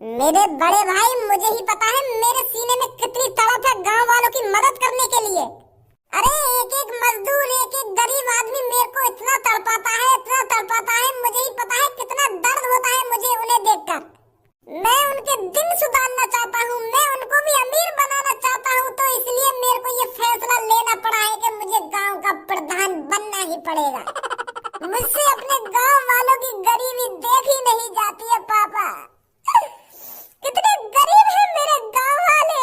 मेरे बड़े भाई, मुझे ही पता है मेरे सीने में कितनी तड़प है गांव वालों की मदद करने के लिए। अरे एक एक मजदूर, एक एक गरीब आदमी मेरे को इतना तड़पाता है, इतना तड़पाता है। मुझे ही पता है कितना दर्द होता है मुझे उन्हें देखकर। मैं उनके दिन सुधारना चाहता हूँ, मैं उनको भी अमीर बनाना चाहता हूँ, तो इसलिए मेरे को ये फैसला लेना पड़ा है कि मुझे गांव का प्रधान बनना ही पड़ेगा। मुझसे अपने गांव वालों की गरीबी देखी नहीं जाती है पापा। कितने गरीब हैं मेरे गांव वाले।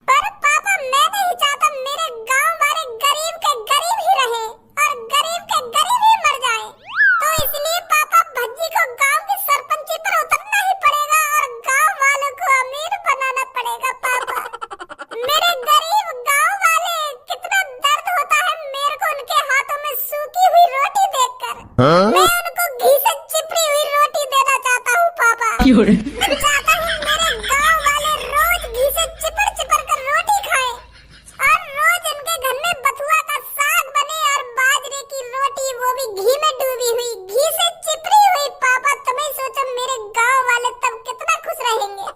पर पापा, मैं नहीं चाहता मेरे गांव वाले गरीब के गरीब ही रहे और गरीब के गरीब ही मर जाएं। तो इसलिए पापा, भज्जी को गांव की सरपंची पर उतरना ही पड़ेगा और गांव वालों को अमीर बनाना पड़ेगा पापा। मेरे गरीब गांव वाले, कितना दर्द होता है मेरे को उनके हाथों में सूखी हुई रोटी देखकर। मैं उनको घी से चिपड़ी हुई रोटी देना चाहता हूँ पापा। मैं चाहता हूँ मेरे गांव वाले रोज घी से चिपड़ चिपड़ कर रोटी खाएं और रोज उनके घर में बथुआ का साग बने और बाजरे की रोटी, वो भी घी में डूबी हुई, घी से चिपड़ी हुई। पापा, तुम्हें सोचो मेरे गांव वाले तब कितना खुश रहेंगे।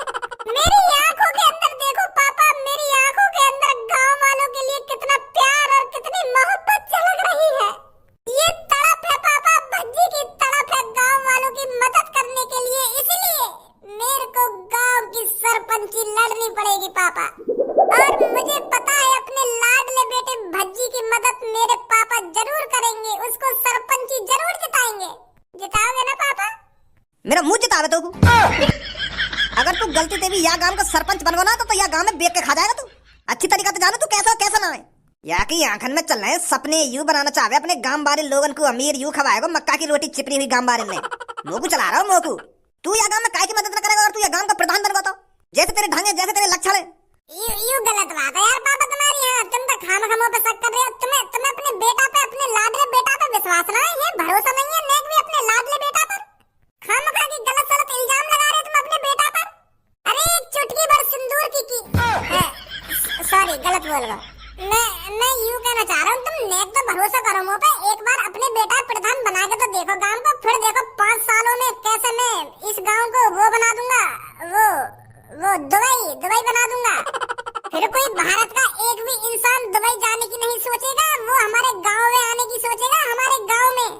मेरी आंखों के अंदर देखो पापा, मेरी आंखों के अंदर गांव वालों के लिए कितना प्यार और कितनी मोहब्बत झलक रही है। ये तड़प है पापा, भज्जी की तड़प है गांव वालों की मदद करने के लिए। इसलिए मेरे को गांव की सरपंची लड़नी पड़ेगी पापा। और मुझे पता है अपने लाडले बेटे भज्जी की मदद मेरे पापा जरूर करेंगे, उसको सरपंची जरूर जिताएंगे। जिताओगे ना पापा? मेरा मुंह जितावे तो अगर तू गलती से भी या गांव का सरपंच बनवा ना तो या गांव में बेच के खा जाएगा तू। अच्छी तरीका से जानो तू कैसा कैसा ना है। या की आंखन में चल रहे हैं सपने यू बनाना चाहे अपने गांव बारे लोगन को अमीर यू खवाएगा मक्का की रोटी चिपड़ी हुई गांव बारे में। मोकू चला रहा हूँ मोकू। तू या गांव में काय की मदद न करेगा और तू या गांव का प्रधान बनवा तो जैसे तेरे ढंग है, जैसे तेरे लक्षण है। यू गलत बात है यार पापा तुम्हारी। यहाँ तुम तो खामखामों पे शक कर रहे हो। तुम्हें अपने बेटा पे, अपने लाडले बेटा पे विश्वास ना है, भरोसा नहीं है नेक भी अपने लाडले बेटा पर। खामखा की गलत सलत इल्जाम लगा रहे तुम अपने बेटा पर। अरे एक चुटकी भर सिंदूर की सॉरी गलत बोल गया। मैं यूं कहना चाह रहा हूँ, तुम नेक तो भरोसा करो मुँह पे। एक बार अपने बेटा प्रधान बना के तो देखो गांव को, फिर देखो 5 सालों में कैसे मैं इस गांव को वो बना दूंगा, वो दुबई बना दूंगा। फिर कोई भारत का एक भी इंसान दुबई जाने की नहीं सोचेगा, वो हमारे गांव में आने की सोचेगा, हमारे गांव में।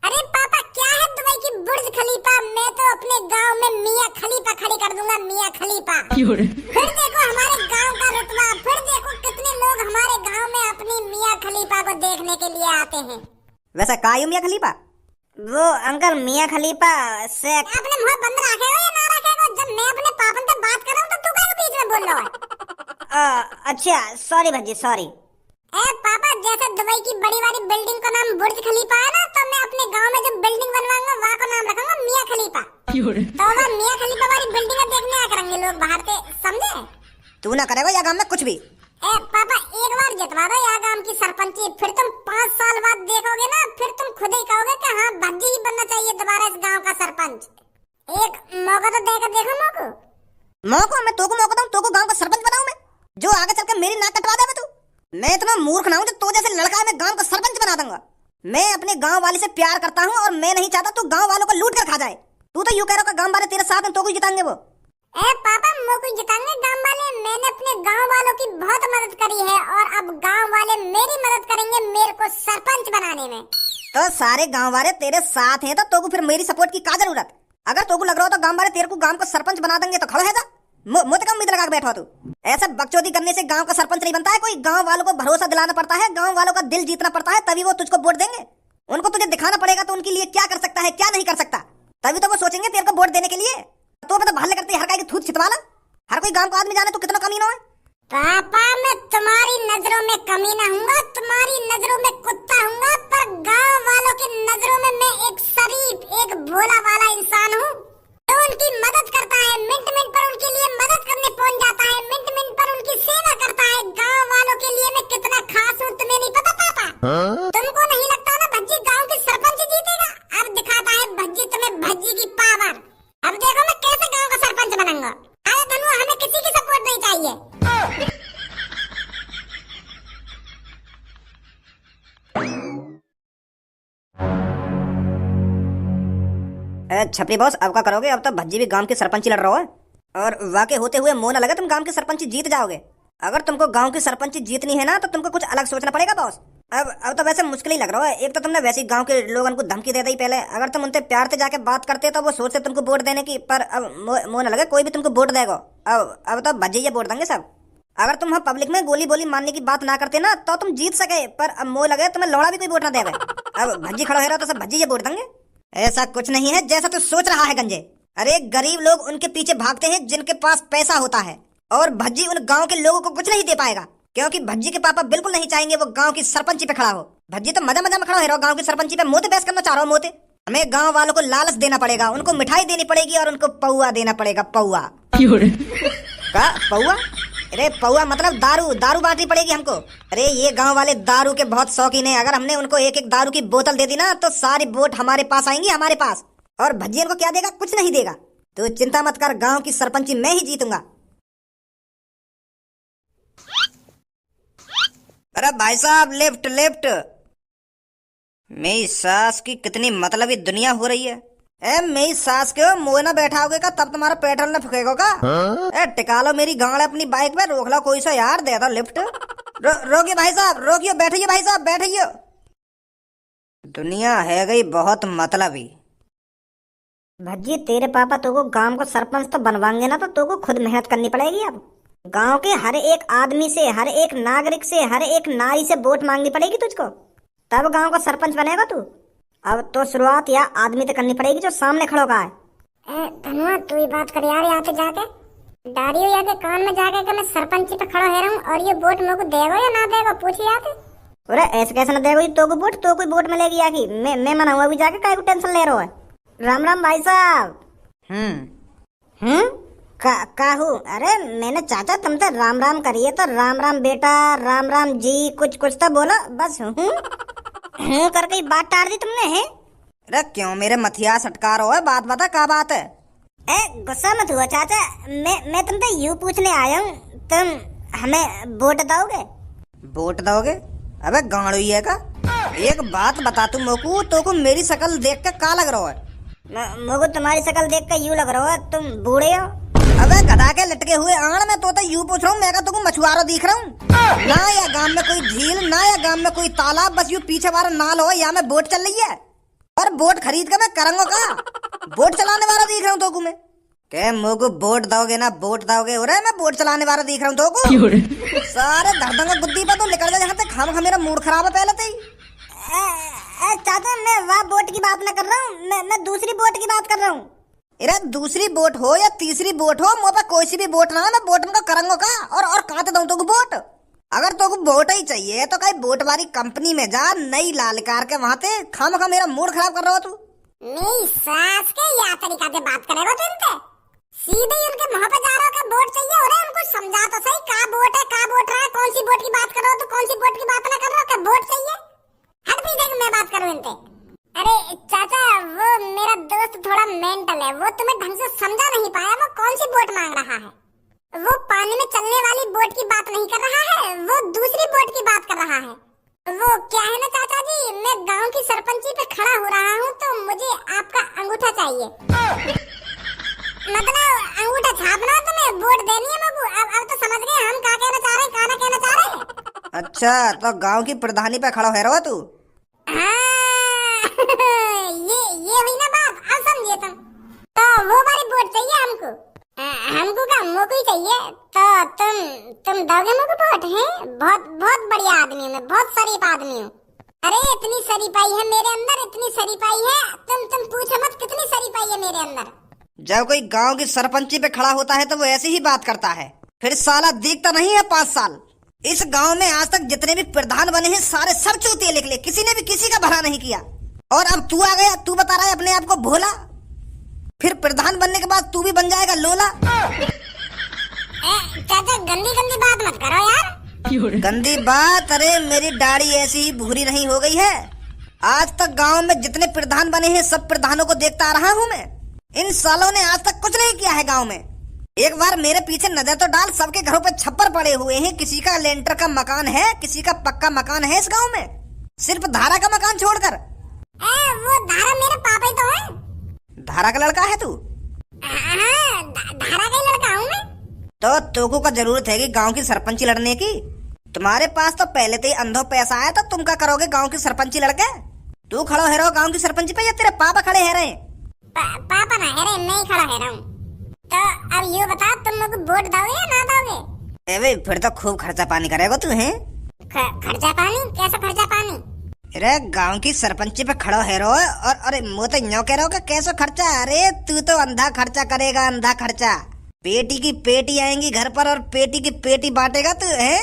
अरे पापा, क्या है दुबई की बुर्ज खलीफा, मैं तो अपने गांव में मियां खलीफा खड़ी कर दूंगा, मियां खलीफा। फिर देखो हमारे गांव का रुतबा, फिर देखो कितने लोग हमारे गांव में अपनी मियां खलीफा को देखने के लिए आते हैं। वैसा का मियां खलीफा? वो अंकल मियां खलीफा से अपने मुंह बंद रखे हो या ना रखे हो? जब मैं अपने पापन से बात कर रहा हूँ तो तू क्या बीच में बोल रहा है? अच्छा सॉरी भज्जी सॉरी। पापा, जैसे दुबई की बड़ी वाली बिल्डिंग का नाम बुर्ज खलीफा है ना, तो मैं अपने गांव में जो बिल्डिंग बनवाऊंगा वहाँ का नाम रखूंगा मियां खलीफा। तो वह मियां खलीफा वाली बिल्डिंग देखने आया करेंगे लोग बाहर से, समझे? तू ना करेगा या गांव में कुछ भी। पापा, एक बार जितवा दो या गांव की सरपंची, फिर तुम 5 साल बाद देखोगे ना, फिर तुम खुद ही कहोगे कि हाँ भज्जी ही बनना चाहिए दोबारा इस गांव का सरपंच। एक मौका तो देकर देखो। मौका मैं तोको मौका दूं, तोको गांव का सरपंच बनाऊं मैं, जो आगे चल के मेरी नाक कटवा देवे तू। मैं इतना मूर्ख ना हूं जो तो जैसे लड़का है मैं गांव का सरपंच बना दूंगा। मैं अपने गांव वाले से प्यार करता हूं और मैं नहीं चाहता तू गांव वालों को लूट कर खा जाए। तू तो यूं कह रहा है गांव वाले तेरे साथ हैं, तो कोई जिताएंगे वो। पापा, मोको जिताएंगे गांव वाले। मैंने अपने गांव वालों की बहुत मदद करी है और अब गांव वाले मेरी मदद करेंगे मेरे को सरपंच बनाने में। तो सारे गांव वाले तेरे साथ हैं तो तोको फिर मेरी सपोर्ट की क्या जरूरत? अगर तोको लग रहा हो तो गांव वाले तेरे को गांव का सरपंच बना देंगे तो खड़ो है जा। मुझे कम उम्मीद लगा के बैठा तू। ऐसा बकचोदी करने से गांव का सरपंच नहीं बनता है कोई। गांव वालों को भरोसा दिलाना पड़ता है, गांव वालों का दिल जीतना पड़ता है, तभी वो तुझको वोट देंगे। उनको तुझे दिखाना पड़ेगा तो उनके लिए क्या कर सकता है क्या नहीं कर सकता, तभी तो वो सोचेंगे तेरे को वोट देने के लिए। तो मतलब भाले करते हर की थूत छितवाला, हर कोई गांव का आदमी जाने तो कितना कमी ना है। पापा, मैं तुम्हारी नजरों में कमी ना हूँगा, तुम्हारी नजरों में कुत्ता हूँगा, पर गांव वालों की नजरों में मैं एक शरीफ, एक भोला वाला इंसान हूँ जो उनकी मदद करता है। मिनट मिनट पर उनके लिए मदद करने पहुँच जाता है, मिनट मिनट पर उनकी सेवा करता है। गांव वालों के लिए मैं कितना खास हूँ तुम्हें नहीं पता पापा? तुमको नहीं लगता ना भज्जी गांव की सरपंच जीतेगा? अब दिखाता है भज्जी तुम्हें भज्जी की पावर। अब देखो मैं कैसे गांव का सरपंच बनूंगा। अरे धनु, हमें किसी की सपोर्ट नहीं चाहिए। छपरी बॉस, अब क्या करोगे? अब तो भज्जी भी गांव की सरपंची लड़ रहा है और वाकई होते हुए मोह न लगे तुम गांव की सरपंची जीत जाओगे। अगर तुमको गांव की सरपंची जीतनी है ना तो तुमको कुछ अलग सोचना पड़ेगा बॉस। अब तो वैसे मुश्किल ही लग रहा है। एक तो तुमने वैसे ही गांव के लोगों को धमकी दे दी पहले। अगर तुम उनसे प्यार से जाके बात करते तो वो सोचते तुमको वोट देने की, पर अब मोह न लगे कोई भी तुमको वोट देगा। अब तो भज्जी वोट देंगे सब। अगर तुम पब्लिक में गोली बोली मारने की बात ना करते ना तो तुम जीत सके, पर अब मोह लगे तुम्हें लौड़ा भी कोई वोट ना देगा। अब भज्जी खड़ा है रहा तो सब भज्जी वोट देंगे। ऐसा कुछ नहीं है जैसा तू सोच रहा है गंजे। अरे गरीब लोग उनके पीछे भागते हैं जिनके पास पैसा होता है, और भज्जी उन गांव के लोगों को कुछ नहीं दे पाएगा, क्योंकि भज्जी के पापा बिल्कुल नहीं चाहेंगे वो गांव की सरपंची पे खड़ा हो। भज्जी तो मजा मजा में खड़ा है गांव की सरपंची पे मोते बहस करना चाह रहा हूँ मोते। हमें गांव वालों को लालच देना पड़ेगा, उनको मिठाई देनी पड़ेगी और उनको पौआ देना पड़ेगा। पौआ का पौआ? अरे पौआ मतलब दारू, दारू बांटनी पड़ेगी हमको। अरे ये गांव वाले दारू के बहुत शौकीन है। अगर हमने उनको एक एक दारू की बोतल दे दी ना तो सारी वोट हमारे पास आएंगी, हमारे पास। और भज्जी को क्या देगा? कुछ नहीं देगा। तो चिंता मत कर, गांव की सरपंची मैं ही जीतूंगा। अरे भाई साहब, लेफ्ट लेफ्ट। मेरी सास की कितनी मतलबी दुनिया हो रही है। मेरी सास के मुँह ना बैठाओगे का तब तुम्हारा पेट्रोल न फूकेगा का? टिका लो मेरी गांड अपनी बाइक पे, रोक लो कोई सा यार, दे दो लिफ्ट। रोकिए भाई साहब, रोकियो, बैठिए भाई साहब, बैठिए। दुनिया है गई बहुत मतलबी। भज्जी तेरे पापा तो को गांव को सरपंच तो बनवाएंगे ना, तो को खुद मेहनत करनी पड़ेगी। अब गांव के हर एक आदमी से, हर एक नागरिक से, हर एक नारी से वोट मांगनी पड़ेगी तुझको, तब गांव का सरपंच बनेगा तू। अब तो शुरुआत या आदमी तो करनी पड़ेगी जो सामने खड़ो का है। धनुआ तू ही बात कर यार, यहाँ पे जाके डारियो या के कान में जाके कि मैं सरपंची पे खड़ा है रहूं और ये वोट मेरे को देगा या ना देगा, पूछी जाके। अरे ऐसे कैसे ना देगा तो को वोट, तो कोई वोट मिलेगी या की? मैं मना हुआ भी जाके काय को टेंशन ले रहा है। राम राम भाई साहब। काहू? अरे मैंने चाचा तुमसे राम राम करिए तो राम राम बेटा, राम राम जी, कुछ कुछ तो बोलो। बस हूँ करके बात टाड़ दी तुमने है। अरे क्यों मेरे मथिया सटका रहा है? बात बता, क्या बात है? गुस्सा मत हुआ चाचा, मैं तुमसे यूँ पूछने आया हूँ, तुम हमें वोट दोगे? वोट दोगे? अबे गांड हुई है का? एक बात बता तू मोकू, तो को मेरी शक्ल देख के का लग रहा है? मोकू तुम्हारी शक्ल देख के यूँ लग रहा है तुम बूढ़े हो। अबे गधा के लटके हुए आण में तो यूँ पूछ रहा हूँ, मैं का तुमको मछुआरा दिख रहा हूँ ना? या गांव में कोई झील, ना या गांव में कोई तालाब, बस यूँ पीछे वाला नाल हो, यहाँ में बोट चल रही है और बोट खरीद के मैं करूंगा का? बोट चलाने वाला दिख रहा हूँ तो मैं के मोको बोट दोगे ना? बोट दोगे? हो रहा है मैं बोट चलाने वाला दिख रहा हूँ तो सारे धड़धंगा बुद्धि पर तो निकल जा यहाँ से। खाम मेरा मूड खराब है पहले से ही। चाचा मैं वहाँ बोट की बात ना कर रहा हूँ, मैं दूसरी बोट की बात कर रहा हूँ। अरे दूसरी बोट हो या तीसरी बोट हो, मुँह पे कोई सी भी बोट ना, मैं बोट में करूंगा का? और कहाँ दूं तो बोट? अगर तो बोट ही चाहिए तो कहीं बोट वाली कंपनी में जा, नई लाल कार के वहाँ पे। खाम मेरा मूड खराब कर रहा हो तू। मेरी सास के या तरीका से बात करेगा तू इनसे? सीधे ही उनके मुंह पे जा रहा हो कि वोट चाहिए। हो रहा है उनको समझा तो सही, का वोट है, का वोट रहा है, कौन सी वोट की बात कर रहे हो, तो कौन सी वोट की बात ना कर रहे हो कि वोट चाहिए। हट भी देख मैं बात करूं इनसे। अरे चाचा वो मेरा दोस्त थोड़ा मेंटल है, वो तुम्हें ढंग से समझा नहीं पाया वो कौन सी वोट मांग रहा है। वो पानी में चलने वाली बोट की बात नहीं कर रहा है, वो दूसरी बोट की बात कर रहा है। वो क्या है ना चाचा जी, मैं गांव की सरपंची पे खड़ा हो रहा हूँ तो मुझे आपका अंगूठा चाहिए। मतलब अंगूठा छापना है तुम्हें, वोट देनी है मगू। अब तो समझ गए हम क्या कहना चाह रहे हैं, क्या ना कहना चाह रहे हैं। अच्छा तो गांव की प्रधानी पे खड़ा है रहो तू? ये हुई ना बात, अब समझिए तुम। तो वो वाली वोट चाहिए हमको। हमको का मोको ही चाहिए। तो तुम दोगे मोको वोट? है बहुत बहुत बढ़िया आदमी हूँ मैं, बहुत शरीफ आदमी हूँ। अरे इतनी शरीफाई है मेरे अंदर, इतनी शरीफाई है तुम पूछो मत कितनी शरीफाई है मेरे अंदर। जब कोई गांव की सरपंची पे खड़ा होता है तो वो ऐसी ही बात करता है, फिर साला दिखता नहीं है 5 साल। इस गांव में आज तक जितने भी प्रधान बने हैं सारे सब चूतिए निकले, किसी ने भी किसी का भला नहीं किया। और अब तू आ गया, तू बता रहा है अपने आप को भोला, फिर प्रधान बनने के बाद तू भी बन जाएगा लोला। चाचा गंदी गंदी बात मत करो यार। गंदी बात? अरे मेरी दाढ़ी ऐसी ही भूरी नहीं हो गई है। आज तक गांव में जितने प्रधान बने हैं सब प्रधानों को देखता आ रहा हूँ मैं। इन सालों ने आज तक कुछ नहीं किया है गांव में। एक बार मेरे पीछे नजर तो डाल, सबके घरों पे छप्पर पड़े हुए हैं, किसी का लेंटर का मकान है, किसी का पक्का मकान है इस गांव में, सिर्फ धारा का मकान छोड़कर। वो धारा मेरे पापा ही तो है। धारा का लड़का है तू? हाँ, धारा का ही लड़का हूँ मैं। तो तुमको का जरूरत है कि गांव की सरपंची लड़ने की? तुम्हारे पास तो पहले से ही अंधो पैसा है, तो तुम क्या करोगे गांव की सरपंची लड़के? तू खड़ो है रहो गांव की सरपंची पे या तेरे पापा खड़े है रहे? पापा ना है रहे, मैं ही खड़ा है रहा हूँ। तो अब ये बता, तुम लोग वोट दोगे या ना दोगे? ए फिर तो खूब खर्चा पानी करेगा तू है? खर्चा पानी? कैसा खर्चा पानी? अरे गांव की सरपंची पे खड़ो है रो और अरे मुँह तो यूं कह रहा हो कैसे खर्चा? अरे तू तो अंधा खर्चा करेगा, अंधा खर्चा। पेटी की पेटी आएंगी घर पर और पेटी की पेटी बांटेगा तू है?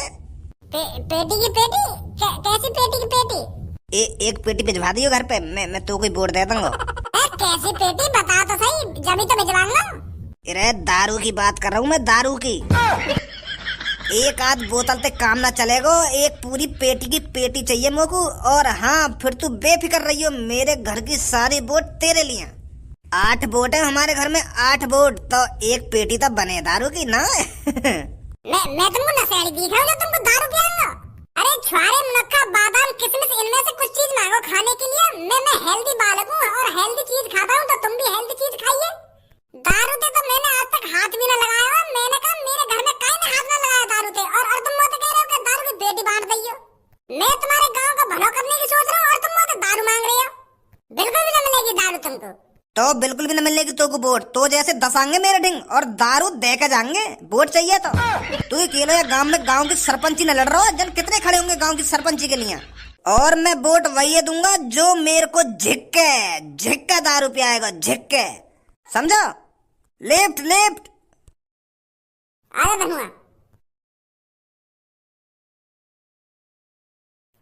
पेटी की पेटी? कैसी पेटी की पेटी? एक पेटी भिजवा दियो घर पे, मैं तो कोई वोट दे दूंगा। कैसी पेटी बता तो सही, जब तो भिजवाऊंगा। अरे दारू की बात कर रहा हूँ मैं, दारू की। एक आध बोतल से काम ना चलेगा, एक पूरी पेटी की पेटी चाहिए मोको। और हाँ फिर तू बेफिक्र रही हो, मेरे घर की सारी वोट तेरे लिए। 8 वोट है हमारे घर में, 8 वोट, तो एक पेटी तो बने दारू की ना। मैं तुमको नशेड़ी दिख रहा हूँ जो तुमको दारू पिलाऊंगा? अरे छुआरे, मुनक्का, बादाम, किशमिश, इनमें से कुछ चीज मांगो खाने के लिए। मैं हेल्दी बालक हूँ और हेल्दी चीज खाता हूँ, तो तुम भी हेल्दी चीज खाइए। दारू ते तो मैंने आज तक हाथ भी ना लगाया। मैंने कहा मेरे घर में काहे ने हाथ ना लगाया दारू ते, और तुम मुझे कह रहे हो कि दारू की पेटी बांट दइयो। मैं तुम्हारे गांव का भला करने की सोच रहा हूँ और तुम मुझे दारू मांग रहे हो। बिल्कुल भी न मिलेगी दारू तुमको। तो बिल्कुल भी न मिलेगी तो को वोट, तो जैसे दसांगे मेरे ढिंग और दारू दे के जाएंगे। वोट चाहिए तो तू अकेले या गांव में गांव की सरपंची न लड़ रहा हो, जन कितने खड़े होंगे गांव की सरपंची के लिए। और मैं वोट वही दूंगा जो मेरे को झिक्के दारू पियाएगा, झिक्के, समझो? Left left. आया धनुआ।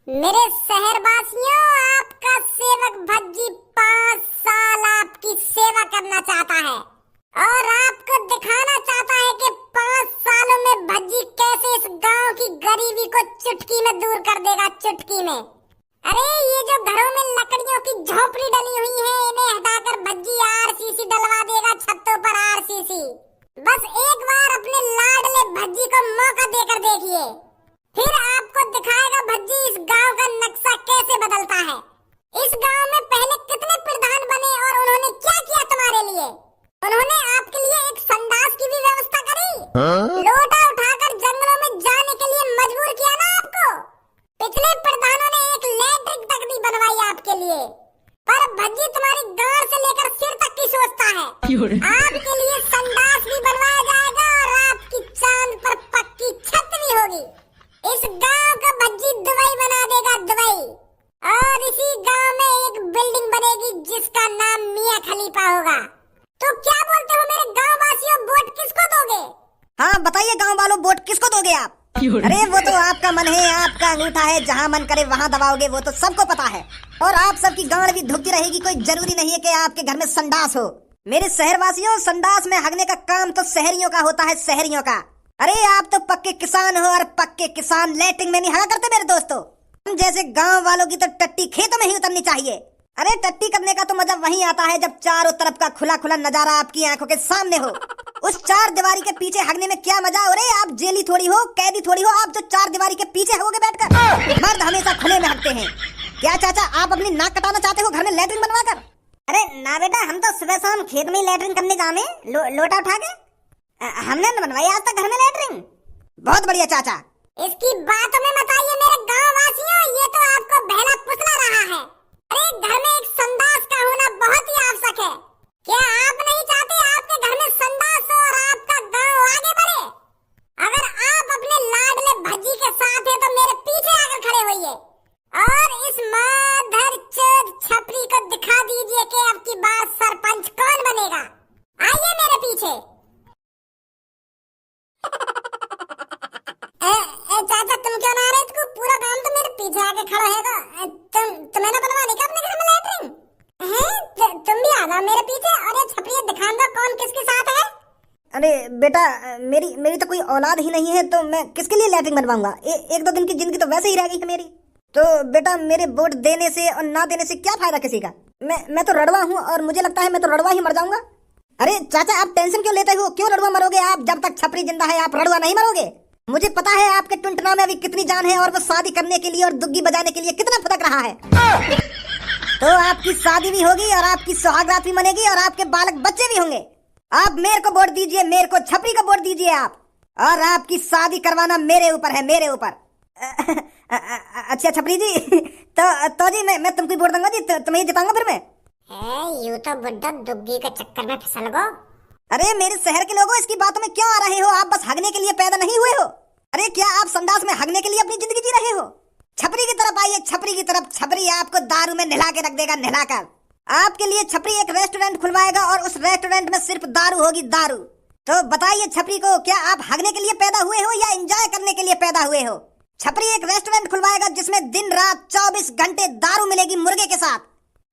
मेरे शहरवासियों, आपका सेवक भज्जी 5 साल आपकी सेवा करना चाहता है और आपको दिखाना चाहता है कि 5 सालों में भज्जी कैसे इस गांव की गरीबी को चुटकी में दूर कर देगा, चुटकी में। अरे ये जो घरों में लकड़ियों की झोपड़ी डली हुई है, इन्हें हटाकर भज्जी आरसीसी डलवा देगा, छतों पर आरसीसी। बस एक बार अपने लाडले भज्जी को मौका देकर देखिए, फिर आपको दिखाएगा भज्जी इस गांव का नक्शा कैसे बदलता है। इस गांव में पहले कितने प्रधान बने और उन्होंने क्या किया तुम्हारे लिए? उन्होंने आपके लिए एक संडास की भी व्यवस्था करी। लोटा उठाकर जंगलों में जाने के लिए मजबूर किया ना आपको। पिछले प्रधानों ने एक लैट्रिन तक नहीं बनवाई आपके लिए, पर भज्जी तुम्हारी गांड से लेकर सिर तक की सोचता है। आपके लिए संडास भी बनवाया जाएगा और आपकी चांद पर पक्की छत भी होगी। इस गांव का भज्जी दुबई बना देगा, दुबई। और इसी गांव में एक बिल्डिंग बनेगी जिसका नाम मियां खलीफा होगा। तो क्या बोलते हो मेरे गांव वासियों, वोट किसको दोगे? हाँ बताइए गांव वालों, वोट किसको दोगे आप? अरे वो तो आपका मन है, आपका अंगूठा है, जहाँ मन करे वहाँ दबाओगे, वो तो सबको पता है। और आप सबकी गांड भी धुकती रहेगी, कोई जरूरी नहीं है कि आपके घर में संडास हो। मेरे शहरवासियों, संडास में हगने का काम तो शहरियों का होता है, शहरियों का। अरे आप तो पक्के किसान हो और पक्के किसान लैट्रिन में नहीं हगा करते मेरे दोस्तों। हम जैसे गांव वालों की तो टट्टी खेतों में ही उतरनी चाहिए। अरे टट्टी करने का तो मजा वहीं आता है जब चारों तरफ का खुला खुला नजारा आपकी आंखों के सामने हो। उस 4 दीवारी के पीछे हगने में क्या मजा? अरे आप जेली थोड़ी हो, कैदी थोड़ी हो, आप जो 4 दीवारी के पीछे हगोगे बैठकर। मर्द हमेशा खुले में हगते हैं। क्या चाचा आप अपनी नाक कटाना चाहते हो घर में लैट्रिन बनवा कर? अरे ना बेटा, हम तो सुबह शाम खेत में लैट्रिन करने जाने लोटा उठा के। हमने न बनवाई आज तक घर में लैट्रिन। बहुत बढ़िया चाचा। इसकी बातों में मत आइए मेरे गांव वासियों, ये तो आपको बहला फुसला रहा है। अरे घर में एक संडास का होना बहुत ही आवश्यक है। क्या आप नहीं चाहते आपके घर में संडास हो और आपका गांव आगे बढ़े? अगर आप अपने लाडले भज्जी के साथ हैं तो मेरे पीछे आकर खड़े होइए और इस माधरचोद छपरी को दिखा दीजिए कि अब की बार सरपंच कौन बनेगा। आइए मेरे पीछे। चाचा तुम क्यों ना आ रहे? तुम पूरा काम तो मेरे पीछे आके खड़ा है। तुम्हें ना बनवा देगा अपने घर में लैट्रिन है? तुम भी आ जाओ मेरे पीछे और ये छपरी दिखा दो कौन किसके साथ है। अरे बेटा, मेरी तो कोई औलाद ही नहीं है, तो मैं किसके लिए लैट्रिन बनवाऊंगा? 1-2 दिन की जिंदगी तो वैसे ही रह गई है मेरी। तो बेटा मेरे वोट देने से और ना देने से क्या फायदा किसी का? मैं तो रड़वा हूँ और मुझे लगता है मैं तो रड़वा ही मर जाऊंगा। अरे चाचा आप टेंशन क्यों लेते हो? क्यों रड़वा मरोगे आप? जब तक छपरी जिंदा है आप रड़वा नहीं मरोगे। मुझे पता है आपके टुनटुना में अभी कितनी जान है और वो शादी करने के लिए और दुग्गी बजाने के लिए कितना फटक रहा है। तो आपकी शादी भी होगी और आपकी सुहागरात भी मनेगी और आपके बालक बच्चे भी होंगे। आप मेरे को वोट दीजिए, मेरे को छपरी को वोट दीजिए आप, और आपकी शादी करवाना मेरे ऊपर है, मेरे ऊपर। अच्छा छपरी जी, तो जी मैं तुमको वोट दूंगा जी, तुम्हें जिताऊंगा फिर मैं। यूं तो बुड्ढा दुग्गी के चक्कर में फिसल गो। अरे मेरे शहर के लोगों, इसकी बातों में क्यों आ रहे हो? आप बस हगने के लिए पैदा नहीं हुए हो। अरे क्या आप संडास में हगने के लिए अपनी जिंदगी जी रहे हो? छपरी की तरफ आइए, छपरी की तरफ। छपरी आपको दारू में नहला के रख देगा, नहलाकर। आपके लिए छपरी एक रेस्टोरेंट खुलवाएगा और उस रेस्टोरेंट में सिर्फ दारू होगी, दारू। तो बताइए छपरी को, क्या आप हगने के लिए पैदा हुए हो या एंजॉय करने के लिए पैदा हुए हो? छपरी एक रेस्टोरेंट खुलवाएगा जिसमें दिन रात 24 घंटे दारू मिलेगी मुर्गे के साथ,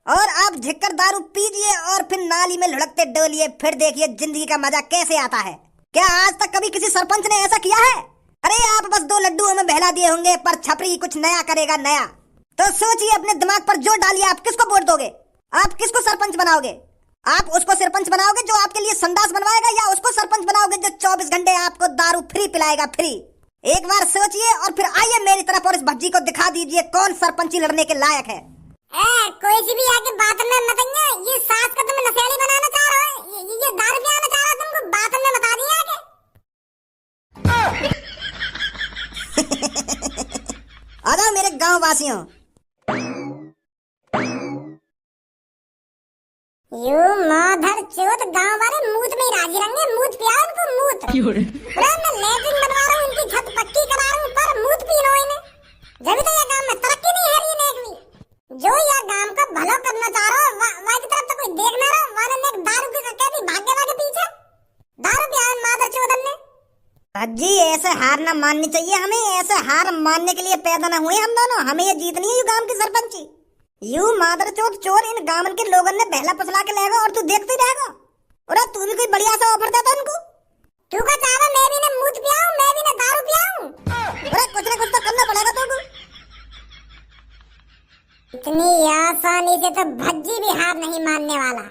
और आप झिककर दारू पीजिए और फिर नाली में लुढ़कते डोलिए, फिर देखिए जिंदगी का मजा कैसे आता है। क्या आज तक कभी किसी सरपंच ने ऐसा किया है? अरे आप बस 2 लड्डुओं में बहला दिए होंगे, पर छपरी कुछ नया करेगा, नया। तो सोचिए, अपने दिमाग पर जोर डालिए, आप किसको वोट दोगे? आप किसको सरपंच बनाओगे? आप उसको सरपंच बनाओगे जो आपके लिए संडास बनवाएगा, या उसको सरपंच बनाओगे जो 24 घंटे आपको दारू फ्री पिलाएगा, फ्री? एक बार सोचिए और फिर आइए मेरी तरफ और इस भज्जी को दिखा दीजिए कौन सरपंची लड़ने के लायक है। कोई सी भी आके बात में मत आइए। ये सास का तुम नशेड़ी बनाना चाह रहे हो, ये दारू पिलाना चाह रहा है तुमको, बात में बता दिया आके। आ जाओ मेरे गांव वासियों। यू माधर चोत, गांव वाले मूत में ही राजी रहेंगे। मूत पिया उनको, मूत। मैं लेटरिन बनवा रहा हूँ, उनकी छत पक्की करा रहा हूँ, पर मूत पी लो इन्हें। जब तो ये गांव में तरक्की नहीं है रही एक भी। जो यह गांव का भला करना चाह रहा हो, वहाँ की तरफ तो कोई देख ना रहा। वाले ने दारू की कहती भागे पीछे दारू पिया माधर चोदन ने। भज्जी ऐसे हार ना माननी चाहिए हमें, ऐसे हार मानने के लिए पैदा ना हुए हम दोनों। हमें ये जीतनी है, यू गांव की सरपंची। यू मादर चोद चोर, इन गांव के लोगों ने बहला पसला के लेगा और तू देखते ही रहेगा। और तू भी कोई बढ़िया सा ऑफर देता उनको। तू का चाहता मैं भी ना मूत पियाऊं, मैं भी ना दारू पियाऊं। अरे कुछ ना कुछ तो करना पड़ेगा तुमको। इतनी आसानी से तो भज्जी भी हार नहीं मानने वाला।